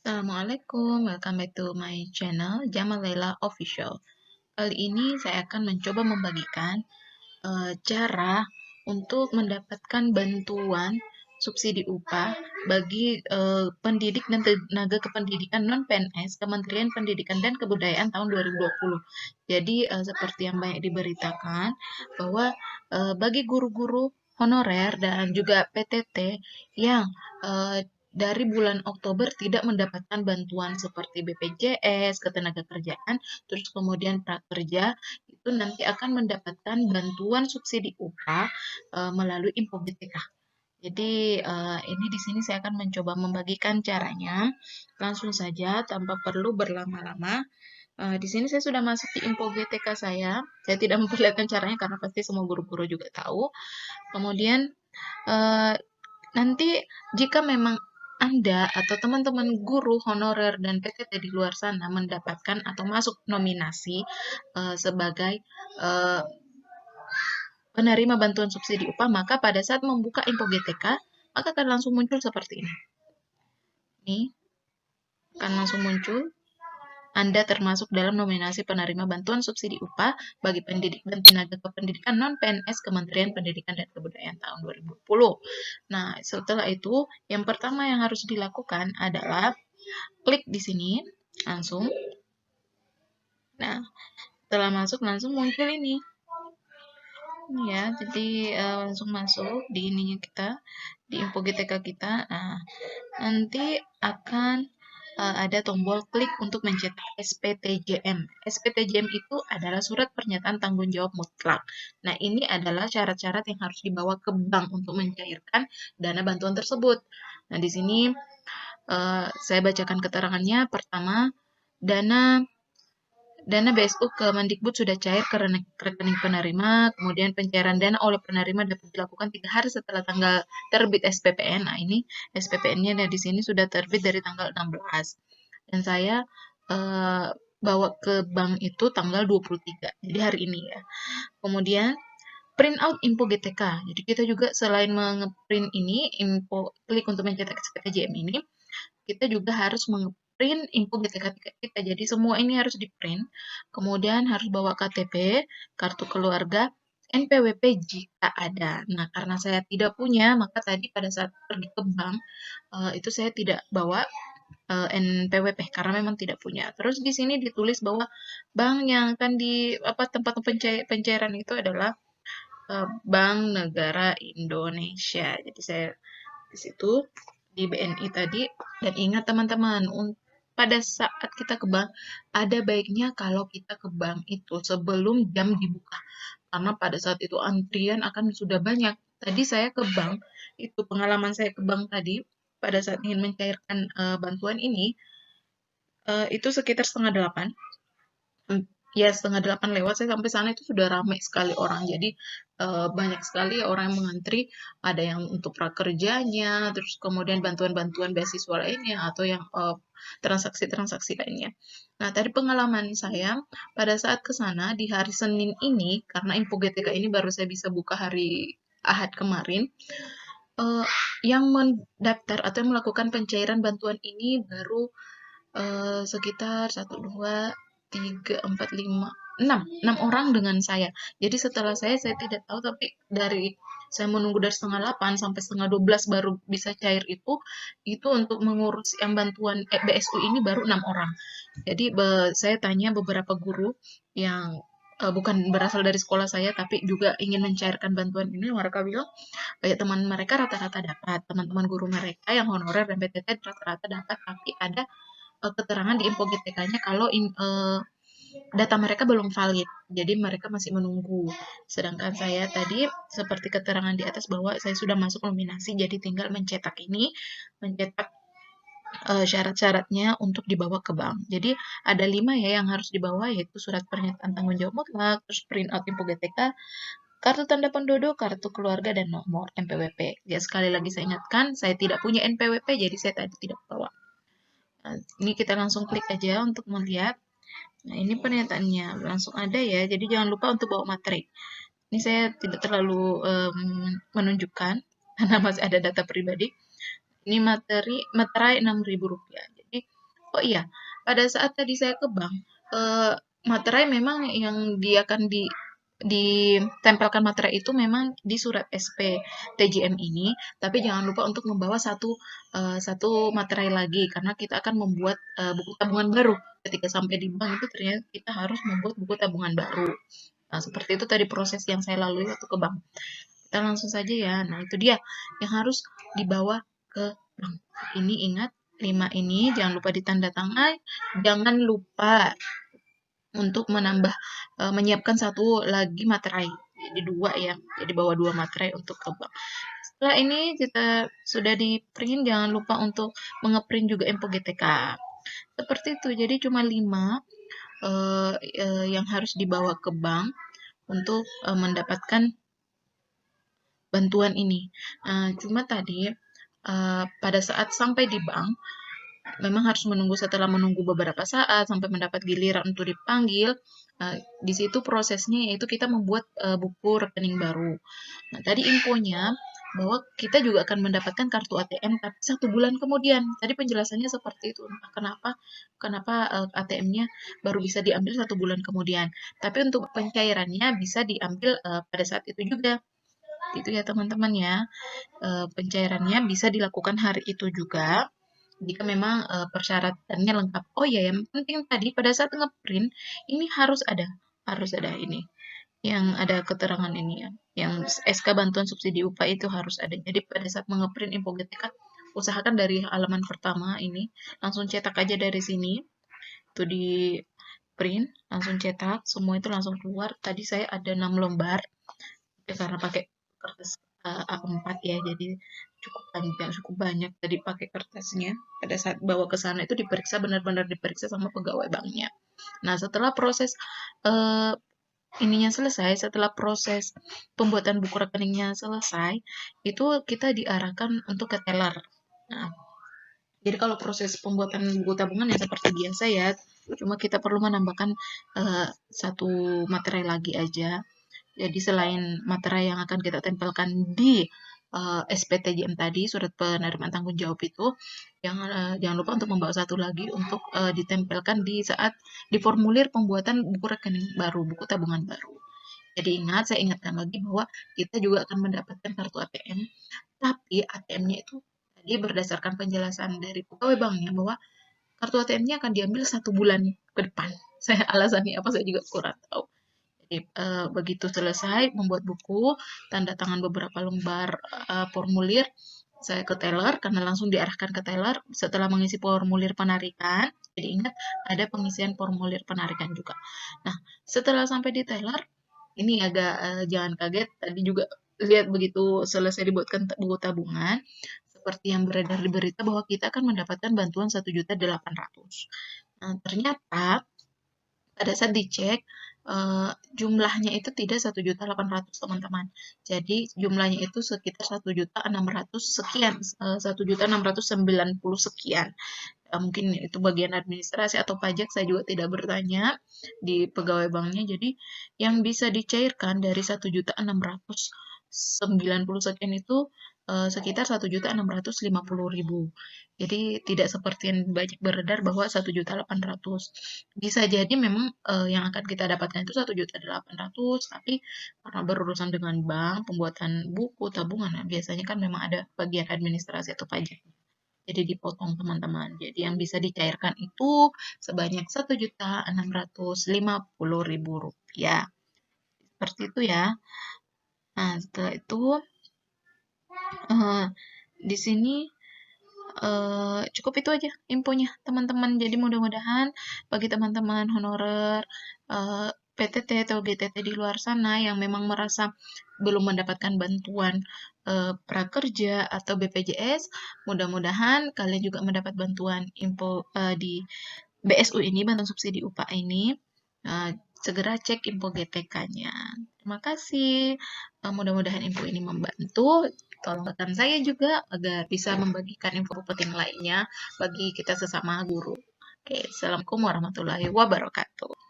Assalamualaikum, welcome back to my channel Jamalela Official. Kali ini saya akan mencoba membagikan cara untuk mendapatkan bantuan subsidi upah bagi pendidik dan tenaga kependidikan non-PNS Kementerian Pendidikan dan Kebudayaan tahun 2020. Jadi seperti yang banyak diberitakan bahwa bagi guru-guru honorer dan juga PTT yang dari bulan Oktober tidak mendapatkan bantuan seperti BPJS, Ketenagakerjaan, terus kemudian prakerja, itu nanti akan mendapatkan bantuan subsidi upah melalui Info BTK. Jadi ini di sini saya akan mencoba membagikan caranya langsung saja tanpa perlu berlama-lama. Di sini saya sudah masuk di Info BTK saya. Saya tidak memperlihatkan caranya karena pasti semua guru-guru juga tahu. Kemudian uh, nanti jika memang Anda atau teman-teman guru honorer dan PTT di luar sana mendapatkan atau masuk nominasi sebagai uh, penerima bantuan subsidi upah, maka pada saat membuka info GTK, maka akan langsung muncul seperti ini. Ini akan langsung muncul. Anda termasuk dalam nominasi penerima bantuan subsidi upah bagi pendidik dan tenaga kependidikan non-PNS Kementerian Pendidikan dan Kebudayaan tahun 2020. Nah, setelah itu, yang pertama yang harus dilakukan adalah klik di sini, langsung. Nah, setelah masuk, langsung muncul ini. Ya, jadi langsung masuk di ininya kita, di info GTK kita. Nah, nanti akan ada tombol klik untuk mencetak SPTJM. SPTJM itu adalah surat pernyataan tanggung jawab mutlak. Nah, ini adalah syarat-syarat yang harus dibawa ke bank untuk mencairkan dana bantuan tersebut. Nah, di sini saya bacakan keterangannya. Pertama, dana BSU Kemendikbud sudah cair ke rekening penerima, kemudian pencairan dana oleh penerima dapat dilakukan 3 hari setelah tanggal terbit SPPN. Nah, ini SPPN-nya di sini sudah terbit dari tanggal 16. Dan saya bawa ke bank itu tanggal 23, jadi hari ini ya. Kemudian print out info GTK. Jadi kita juga selain mengeprint ini, klik untuk mencetak SPTJM ini, kita juga harus print info GTK kita. Jadi semua ini harus di print. Kemudian harus bawa KTP, kartu keluarga, NPWP jika ada. Nah, karena saya tidak punya, maka tadi pada saat pergi ke bank, itu saya tidak bawa NPWP karena memang tidak punya. Terus di sini ditulis bahwa bank yang akan di tempat pencairan itu adalah Bank Negara Indonesia. Jadi saya di situ di BNI tadi. Dan ingat teman-teman, pada saat kita ke bank, ada baiknya kalau kita ke bank itu sebelum jam dibuka. Karena pada saat itu antrian akan sudah banyak. Tadi saya ke bank, itu pengalaman saya ke bank tadi, pada saat ingin mencairkan bantuan ini, itu sekitar setengah 8. Ya, setengah 8 lewat, saya sampai sana itu sudah ramai sekali orang. Jadi, banyak sekali orang yang mengantri, ada yang untuk prakerjanya, terus kemudian bantuan-bantuan beasiswa lainnya, atau yang transaksi-transaksi lainnya. Nah, tadi pengalaman saya, pada saat ke sana di hari Senin ini, karena info GTK ini baru saya bisa buka hari Ahad kemarin, yang mendaftar atau yang melakukan pencairan bantuan ini baru sekitar 1, 2, 3, 4, 5, 6 orang dengan saya. Jadi setelah saya tidak tahu, tapi dari saya menunggu dari setengah 8 sampai setengah 12 baru bisa cair itu untuk mengurus yang bantuan BSU ini baru 6 orang. Jadi saya tanya beberapa guru yang bukan berasal dari sekolah saya, tapi juga ingin mencairkan bantuan ini, mereka bilang banyak teman mereka rata-rata dapat, teman-teman guru mereka yang honorer dan PTT rata-rata dapat, tapi ada keterangan di info GTK-nya kalau data mereka belum valid, jadi mereka masih menunggu. Sedangkan saya tadi seperti keterangan di atas bahwa saya sudah masuk nominasi, jadi tinggal mencetak syarat-syaratnya untuk dibawa ke bank. Jadi ada 5 ya yang harus dibawa, yaitu surat pernyataan tanggung jawab mutlak, terus print out info GTK, kartu tanda penduduk, kartu keluarga, dan nomor NPWP. Ya, sekali lagi saya ingatkan, saya tidak punya NPWP, jadi saya tadi tidak bawa. Nah, ini kita langsung klik aja untuk melihat. Nah, ini pernyataannya langsung ada ya, jadi jangan lupa untuk bawa materai. Ini saya tidak terlalu menunjukkan karena masih ada data pribadi. Ini materai Rp6.000. Jadi Oh iya, pada saat tadi saya ke bank, materai memang yang akan ditempelkan materai itu memang di surat SP TJM ini, tapi jangan lupa untuk membawa satu materai lagi karena kita akan membuat buku tabungan baru. Ketika sampai di bank itu ternyata kita harus membuat buku tabungan baru. Nah, seperti itu tadi proses yang saya lalui waktu ke bank. Kita langsung saja ya. Nah, itu dia yang harus dibawa ke bank. Ini ingat 5 ini jangan lupa ditanda tangan, jangan lupa untuk menyiapkan satu lagi materai. Jadi 2 ya. Jadi bawa 2 materai untuk ke bank. Setelah ini kita sudah di print, jangan lupa untuk mengeprint juga info GTK. Seperti itu. Jadi cuma 5 yang harus dibawa ke bank untuk mendapatkan bantuan ini. Cuma tadi pada saat sampai di bank, memang harus setelah menunggu beberapa saat sampai mendapat giliran untuk dipanggil. Di situ prosesnya yaitu kita membuat buku rekening baru. Nah, tadi infonya bahwa kita juga akan mendapatkan kartu ATM tapi 1 bulan kemudian. Tadi penjelasannya seperti itu. Nah, kenapa ATM-nya baru bisa diambil 1 bulan kemudian. Tapi untuk pencairannya bisa diambil pada saat itu juga. Itu ya teman-teman ya. Pencairannya bisa dilakukan hari itu juga jika memang persyaratannya lengkap. Oh ya, yang penting tadi pada saat ngeprint ini harus ada ini yang ada keterangan ini ya, yang SK bantuan subsidi upah itu harus ada. Jadi pada saat mengeprint info GTK usahakan dari halaman pertama ini langsung cetak aja dari sini, itu di print langsung cetak, semua itu langsung keluar. Tadi saya ada 6 lembar ya, karena pakai kertas A4 ya, jadi cukup panjang, cukup banyak tadi pakai kertasnya. Pada saat bawa ke sana itu diperiksa, benar-benar diperiksa sama pegawai banknya. Nah, setelah proses setelah proses pembuatan buku rekeningnya selesai, itu kita diarahkan untuk ke teller. Nah, jadi kalau proses pembuatan buku tabungan ya seperti biasa ya, cuma kita perlu menambahkan satu materai lagi aja. Jadi selain materai yang akan kita tempelkan di SPTJM tadi, surat penerimaan tanggung jawab itu, jangan lupa untuk membawa satu lagi untuk ditempelkan di formulir pembuatan buku rekening baru, buku tabungan baru. Jadi saya ingatkan lagi bahwa kita juga akan mendapatkan kartu ATM, tapi ATM-nya itu tadi berdasarkan penjelasan dari pegawai banknya bahwa kartu ATM-nya akan diambil 1 bulan ke depan. Alasannya apa saya juga kurang tahu. Jadi begitu selesai membuat buku, tanda tangan beberapa lembar formulir, saya ke teller karena langsung diarahkan ke teller setelah mengisi formulir penarikan. Jadi ingat ada pengisian formulir penarikan juga. Nah, setelah sampai di teller, ini agak jangan kaget, tadi juga lihat begitu selesai dibuatkan buku tabungan, seperti yang beredar di berita bahwa kita akan mendapatkan bantuan 1.800.000. Nah, ternyata pada saat dicek jumlahnya itu tidak 1.800.000 teman-teman. Jadi jumlahnya itu sekitar 1.600.000 sekian, 1.690 sekian. Mungkin itu bagian administrasi atau pajak, saya juga tidak bertanya di pegawai banknya. Jadi yang bisa dicairkan dari 1.690 sekian itu sekitar 1.650.000. Jadi tidak seperti yang banyak beredar bahwa 1.800.000. Bisa jadi memang yang akan kita dapatkan itu 1.800.000, tapi karena berurusan dengan bank, pembuatan buku tabungan, nah, biasanya kan memang ada bagian administrasi atau pajak. Jadi dipotong teman-teman. Jadi yang bisa dicairkan itu sebanyak 1.650.000 rupiah. Seperti itu ya. Nah, setelah itu di sini cukup itu aja infonya teman-teman. Jadi mudah-mudahan bagi teman-teman honorer PTT atau GTT di luar sana yang memang merasa belum mendapatkan bantuan prakerja atau BPJS, mudah-mudahan kalian juga mendapat bantuan info di BSU ini, bantuan subsidi upah ini. Segera cek info GTK-nya. Terima kasih. Mudah-mudahan info ini membantu. Tolong rekan saya juga agar bisa membagikan info penting lainnya bagi kita sesama guru. Oke, Assalamualaikum warahmatullahi wabarakatuh.